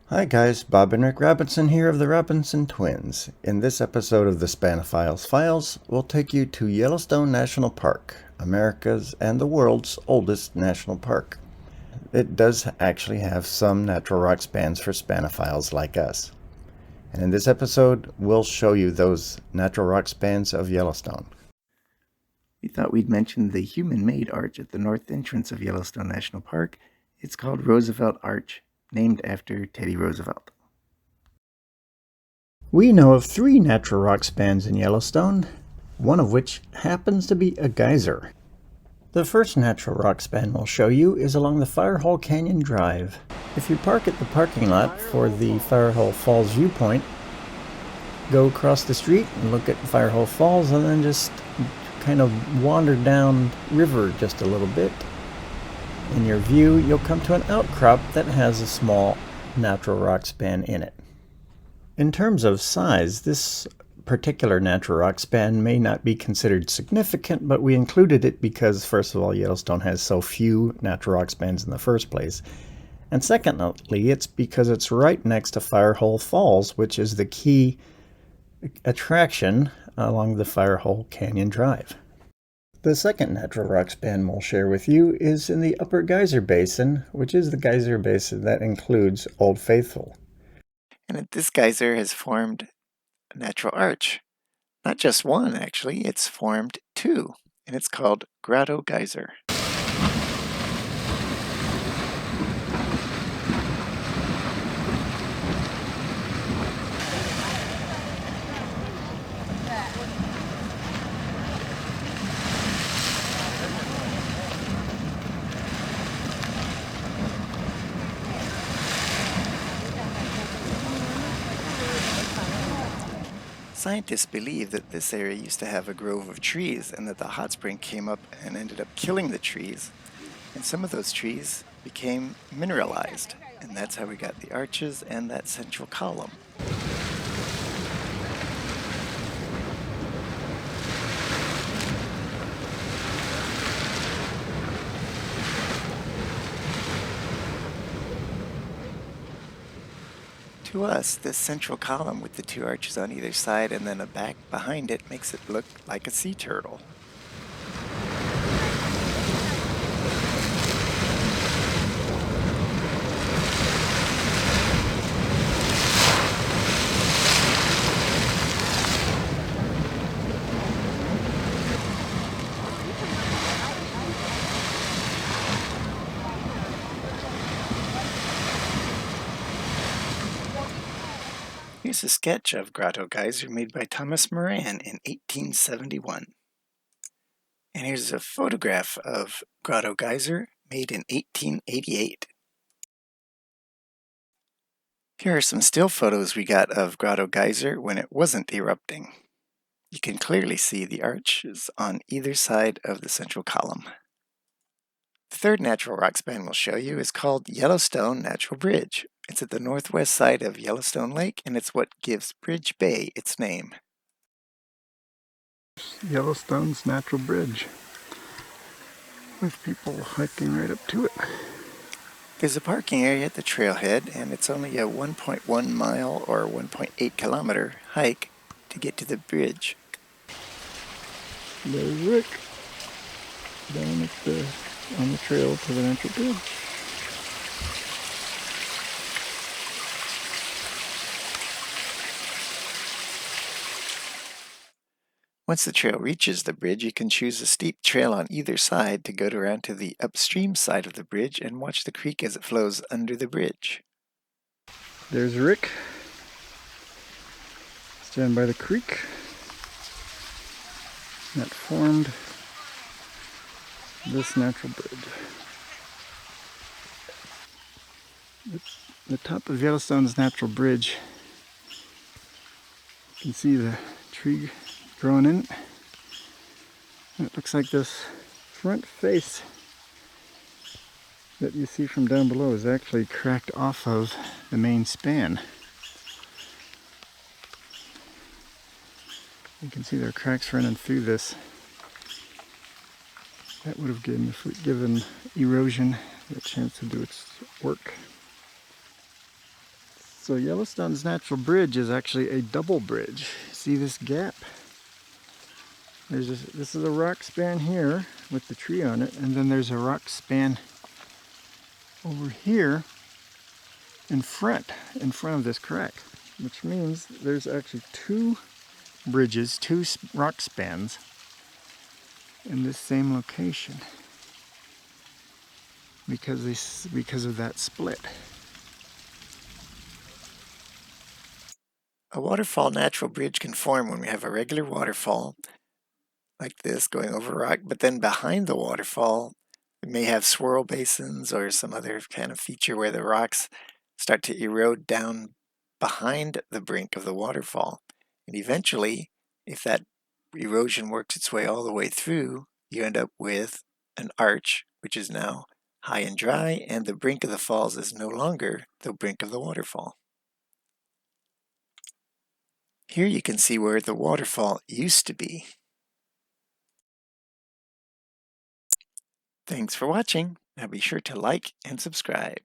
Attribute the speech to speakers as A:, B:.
A: Hi guys, Bob and Rick Robinson here of the Robinson Twins. In this episode of the Spanophiles Files, we'll take you to Yellowstone National Park, America's and the world's oldest national park. It does actually have some natural rock spans for spanophiles like us. And in this episode, we'll show you those natural rock spans of Yellowstone.
B: We thought we'd mention the human-made arch at the north entrance of Yellowstone National Park. It's called Roosevelt Arch, named after Teddy Roosevelt.
A: We know of 3 natural rock spans in Yellowstone, one of which happens to be a geyser. The first natural rock span we'll show you is along the Firehole Canyon Drive. If you park at the parking lot for the Firehole Falls viewpoint, go across the street and look at Firehole Falls and then just kind of wander down river just a little bit. In your view, you'll come to an outcrop that has a small natural rock span in it. In terms of size, this particular natural rock span may not be considered significant, but we included it because, first of all, Yellowstone has so few natural rock spans in the first place. And secondly, it's because it's right next to Firehole Falls, which is the key attraction along the Firehole Canyon Drive. The second natural rock span we'll share with you is in the Upper Geyser Basin, which is the geyser basin that includes Old Faithful.
B: And this geyser has formed a natural arch. Not just one, actually, it's formed 2, and it's called Grotto Geyser. Scientists believe that this area used to have a grove of trees and that the hot spring came up and ended up killing the trees. And some of those trees became mineralized, and that's how we got the arches and that central column. To us, this central column with the 2 arches on either side and then a back behind it makes it look like a sea turtle. Here's a sketch of Grotto Geyser made by Thomas Moran in 1871. And here's a photograph of Grotto Geyser made in 1888. Here are some still photos we got of Grotto Geyser when it wasn't erupting. You can clearly see the arches on either side of the central column. The third natural rock span we'll show you is called Yellowstone Natural Bridge. It's at the northwest side of Yellowstone Lake, and it's what gives Bridge Bay its name.
C: Yellowstone's Natural Bridge, with people hiking right up to it.
B: There's a parking area at the trailhead, and it's only a 1.1 mile or 1.8 kilometer hike to get to the bridge.
C: There's Rick down on the trail to the Natural Bridge.
B: Once the trail reaches the bridge, you can choose a steep trail on either side to go around to the upstream side of the bridge and watch the creek as it flows under the bridge.
C: There's Rick. Stand by the creek that formed this natural bridge. The top of Yellowstone's Natural Bridge. You can see the tree growing in it. And it looks like this front face that you see from down below is actually cracked off of the main span. You can see there are cracks running through this. That would have given erosion a chance to do its work. So Yellowstone's Natural Bridge is actually a double bridge. See this gap? This is a rock span here with the tree on it, and then there's a rock span over here in front of this crack, which means there's actually two bridges, two rock spans in this same location because of that split.
B: A waterfall natural bridge can form when we have a regular waterfall like this going over rock, but then behind the waterfall we may have swirl basins or some other kind of feature where the rocks start to erode down behind the brink of the waterfall. And eventually, if that erosion works its way all the way through, you end up with an arch, which is now high and dry, and the brink of the falls is no longer the brink of the waterfall. Here you can see where the waterfall used to be. Thanks for watching. Now be sure to like and subscribe.